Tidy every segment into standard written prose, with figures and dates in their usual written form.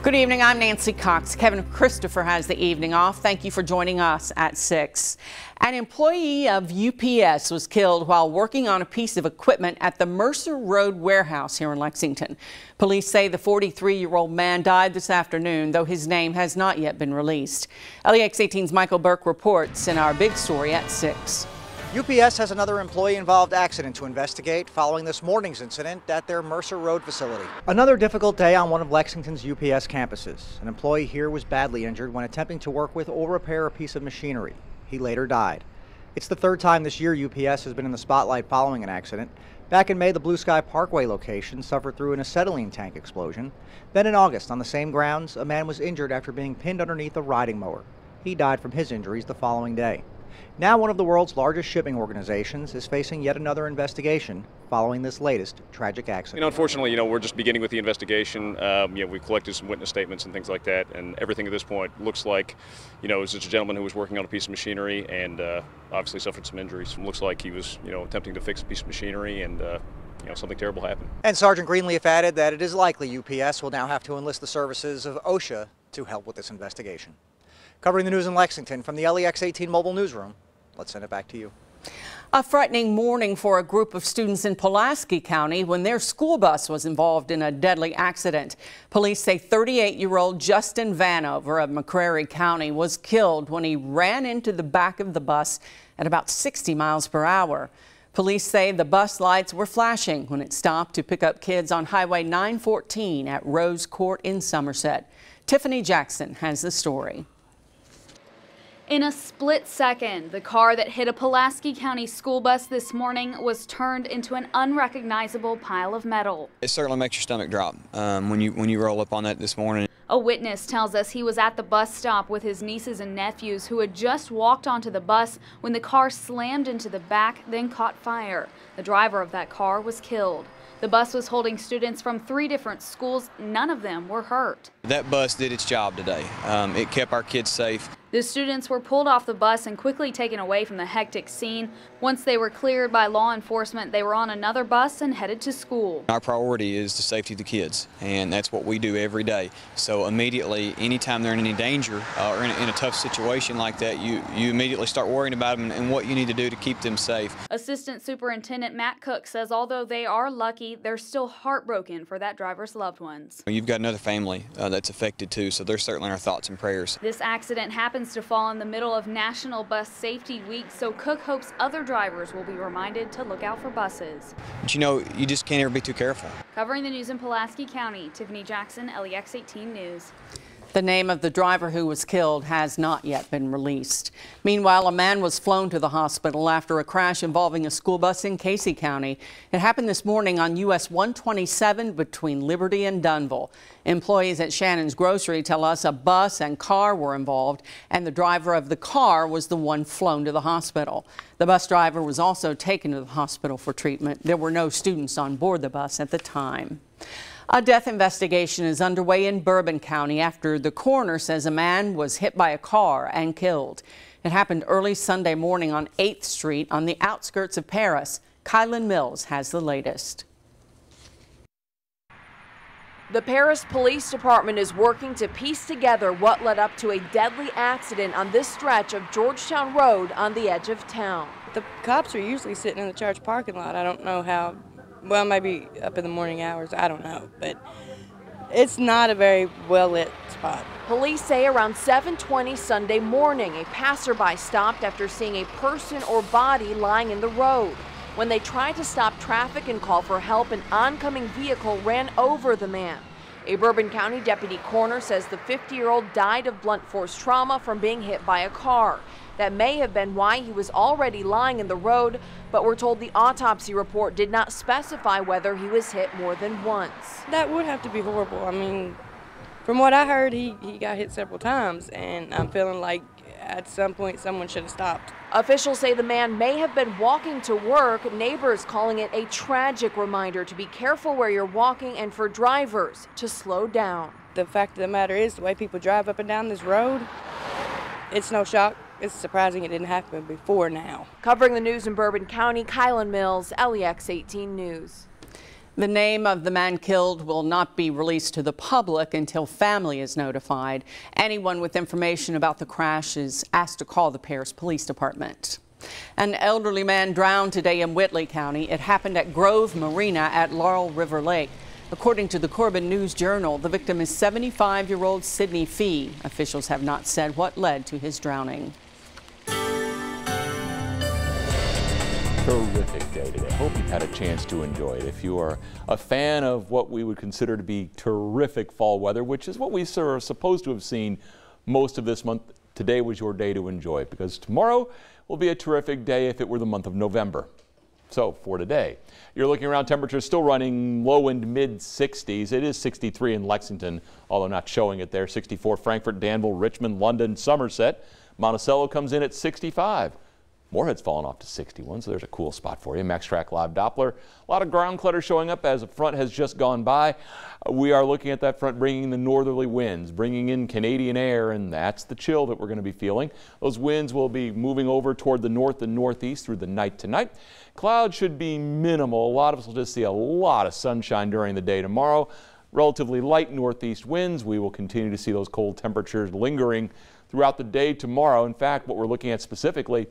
Good evening, I'm Nancy Cox. Kevin Christopher has the evening off. Thank you for joining us at 6. An employee of UPS was killed while working on a piece of equipment at the Mercer Road warehouse here in Lexington. Police say the 43-year-old man died this afternoon, though his name has not yet been released. LEX 18's Michael Burke reports in our big story at 6. UPS has another employee-involved accident to investigate following this morning's incident at their Mercer Road facility. Another difficult day on one of Lexington's UPS campuses. An employee here was badly injured when attempting to work with or repair a piece of machinery. He later died. It's the third time this year UPS has been in the spotlight following an accident. Back in May, the Blue Sky Parkway location suffered through an acetylene tank explosion. Then in August, on the same grounds, a man was injured after being pinned underneath a riding mower. He died from his injuries the following day. Now one of the world's largest shipping organizations is facing yet another investigation following this latest tragic accident. Unfortunately, we're just beginning with the investigation. We've collected some witness statements and things like that, and everything at this point looks like, it was just a gentleman who was working on a piece of machinery and obviously suffered some injuries. It looks like he was, attempting to fix a piece of machinery and something terrible happened. And Sergeant Greenleaf added that it is likely UPS will now have to enlist the services of OSHA to help with this investigation. Covering the news in Lexington from the LEX 18 mobile newsroom, let's send it back to you. A frightening morning for a group of students in Pulaski County when their school bus was involved in a deadly accident. Police say 38-year-old Justin Vanover of McCreary County was killed when he ran into the back of the bus at about 60 miles per hour. Police say the bus lights were flashing when it stopped to pick up kids on Highway 914 at Rose Court in Somerset. Tiffany Jackson has the story. In a split second, the car that hit a Pulaski County school bus this morning was turned into an unrecognizable pile of metal. It certainly makes your stomach drop when you roll up on that this morning. A witness tells us he was at the bus stop with his nieces and nephews who had just walked onto the bus when the car slammed into the back, then caught fire. The driver of that car was killed. The bus was holding students from 3 different schools. None of them were hurt. That bus did its job today. It kept our kids safe. The students were pulled off the bus and quickly taken away from the hectic scene. Once they were cleared by law enforcement, they were on another bus and headed to school. Our priority is the safety of the kids, and that's what we do every day. So immediately, anytime they're in any danger or in a tough situation like that, you immediately start worrying about them and what you need to do to keep them safe. Assistant Superintendent Matt Cook says although they are lucky, they're still heartbroken for that driver's loved ones. You've got another family that's affected too, so they're certainly in our thoughts and prayers. This accident happens to fall in the middle of National Bus Safety Week, so Cook hopes other drivers will be reminded to look out for buses. But you just can't ever be too careful. Covering the news in Pulaski County, Tiffany Jackson, LEX 18 News. The name of the driver who was killed has not yet been released. Meanwhile, a man was flown to the hospital after a crash involving a school bus in Casey County. It happened this morning on US 127 between Liberty and Dunville. Employees at Shannon's Grocery tell us a bus and car were involved, and the driver of the car was the one flown to the hospital. The bus driver was also taken to the hospital for treatment. There were no students on board the bus at the time. A death investigation is underway in Bourbon County after the coroner says a man was hit by a car and killed. It happened early Sunday morning on 8th Street on the outskirts of Paris. Kylan Mills has the latest. The Paris Police Department is working to piece together what led up to a deadly accident on this stretch of Georgetown Road on the edge of town. The cops are usually sitting in the church parking lot. I don't know how. Well, maybe up in the morning hours, I don't know, but it's not a very well-lit spot. Police say around 7:20 Sunday morning, a passerby stopped after seeing a person or body lying in the road. When they tried to stop traffic and call for help, an oncoming vehicle ran over the man. A Bourbon County deputy coroner says the 50-year-old died of blunt force trauma from being hit by a car. That may have been why he was already lying in the road, but we're told the autopsy report did not specify whether he was hit more than once. That would have to be horrible. I mean, from what I heard, he got hit several times, and I'm feeling like at some point someone should have stopped. Officials say the man may have been walking to work, neighbors calling it a tragic reminder to be careful where you're walking and for drivers to slow down. The fact of the matter is, the way people drive up and down this road, it's no shock. It's surprising it didn't happen before now. Covering the news in Bourbon County, Kylan Mills, LEX 18 News. The name of the man killed will not be released to the public until family is notified. Anyone with information about the crash is asked to call the Paris Police Department. An elderly man drowned today in Whitley County. It happened at Grove Marina at Laurel River Lake. According to the Corbin News Journal, the victim is 75-year-old Sidney Fee. Officials have not said what led to his drowning. Terrific day today. Hope you've had a chance to enjoy it. If you are a fan of what we would consider to be terrific fall weather, which is what we are supposed to have seen most of this month, today was your day to enjoy it, because tomorrow will be a terrific day if it were the month of November. So for today, you're looking around, temperatures still running low and mid 60s. It is 63 in Lexington, although not showing it there. 64 Frankfort, Danville, Richmond, London, Somerset. Monticello comes in at 65. Moorhead's fallen off to 61, so there's a cool spot for you. Max Track Live Doppler. A lot of ground clutter showing up as a front has just gone by. We are looking at that front bringing the northerly winds, bringing in Canadian air, and that's the chill that we're going to be feeling. Those winds will be moving over toward the north and northeast through the night tonight. Clouds should be minimal. A lot of us will just see a lot of sunshine during the day tomorrow. Relatively light northeast winds. We will continue to see those cold temperatures lingering throughout the day tomorrow. In fact, what we're looking at specifically,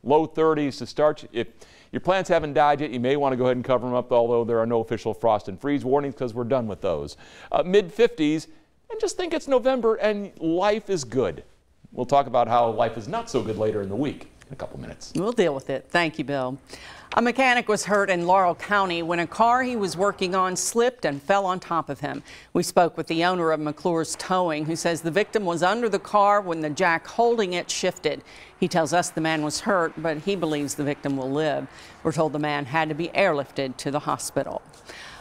low 30s to start. If your plants haven't died yet, you may want to go ahead and cover them up, although there are no official frost and freeze warnings because we're done with those. Mid 50s, and just think it's November and life is good. We'll talk about how life is not so good later in the week in a couple minutes. We'll deal with it. Thank you, Bill. A mechanic was hurt in Laurel County when a car he was working on slipped and fell on top of him. We spoke with the owner of McClure's Towing, who says the victim was under the car when the jack holding it shifted. He tells us the man was hurt, but he believes the victim will live. We're told the man had to be airlifted to the hospital.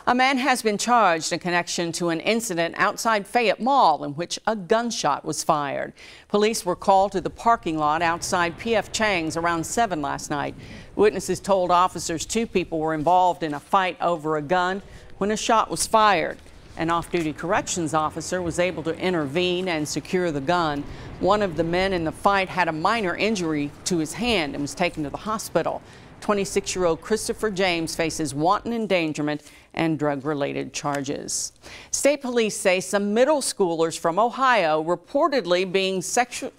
A man has been charged in connection to an incident outside Fayette Mall in which a gunshot was fired. Police were called to the parking lot outside P.F. Chang's around 7 last night. Witnesses told officers 2 people were involved in a fight over a gun when a shot was fired. An off-duty corrections officer was able to intervene and secure the gun. One of the men in the fight had a minor injury to his hand and was taken to the hospital. 26-year-old Christopher James faces wanton endangerment and drug-related charges. State police say some middle schoolers from Ohio reported being sexually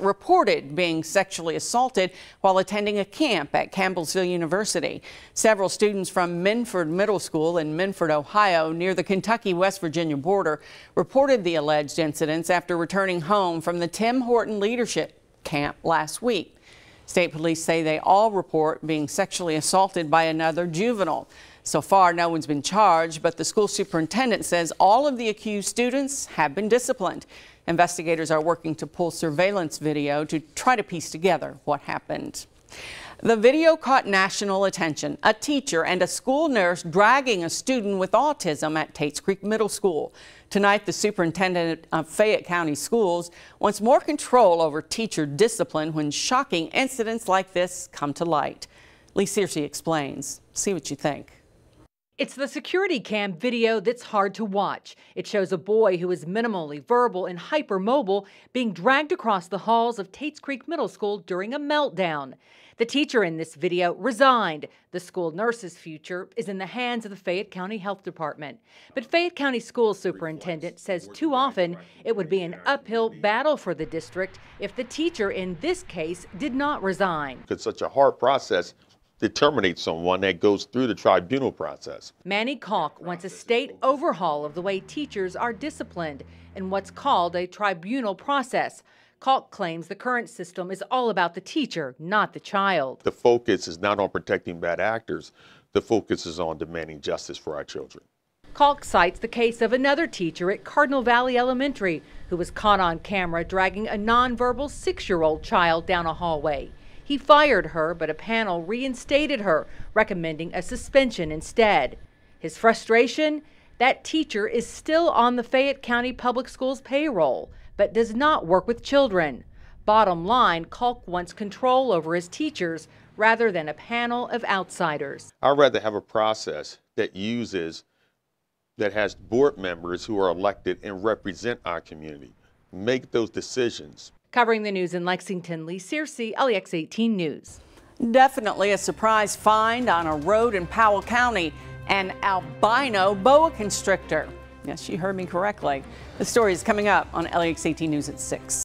assaulted while attending a camp at Campbellsville University. Several students from Minford Middle School in Minford, Ohio, near the Kentucky-West Virginia border, reported the alleged incidents after returning home from the Tim Horton Leadership Camp last week. State police say they all report being sexually assaulted by another juvenile. So far, no one's been charged, but the school superintendent says all of the accused students have been disciplined. Investigators are working to pull surveillance video to try to piece together what happened. The video caught national attention. A teacher and a school nurse dragging a student with autism at Tates Creek Middle School. Tonight, the superintendent of Fayette County Schools wants more control over teacher discipline when shocking incidents like this come to light. Lee Searcy explains. See what you think. It's the security cam video that's hard to watch. It shows a boy who is minimally verbal and hypermobile being dragged across the halls of Tates Creek Middle School during a meltdown. The teacher in this video resigned. The school nurse's future is in the hands of the Fayette County Health Department. But Fayette County School Superintendent says too often it would be an uphill battle for the district if the teacher in this case did not resign. It's such a hard process to terminate someone that goes through the tribunal process. Manny Kalk wants a state overhaul of the way teachers are disciplined in what's called a tribunal process. Kalk claims the current system is all about the teacher, not the child. The focus is not on protecting bad actors. The focus is on demanding justice for our children. Kalk cites the case of another teacher at Cardinal Valley Elementary who was caught on camera dragging a nonverbal 6-year-old child down a hallway. He fired her, but a panel reinstated her, recommending a suspension instead. His frustration? That teacher is still on the Fayette County Public Schools payroll, but does not work with children. Bottom line, Kalk wants control over his teachers rather than a panel of outsiders. I'd rather have a process that has board members who are elected and represent our community, make those decisions. Covering the news in Lexington, Lee Searcy, LEX 18 News. Definitely a surprise find on a road in Powell County. an albino boa constrictor. Yes, you heard me correctly. The story is coming up on LEX 18 News at 6.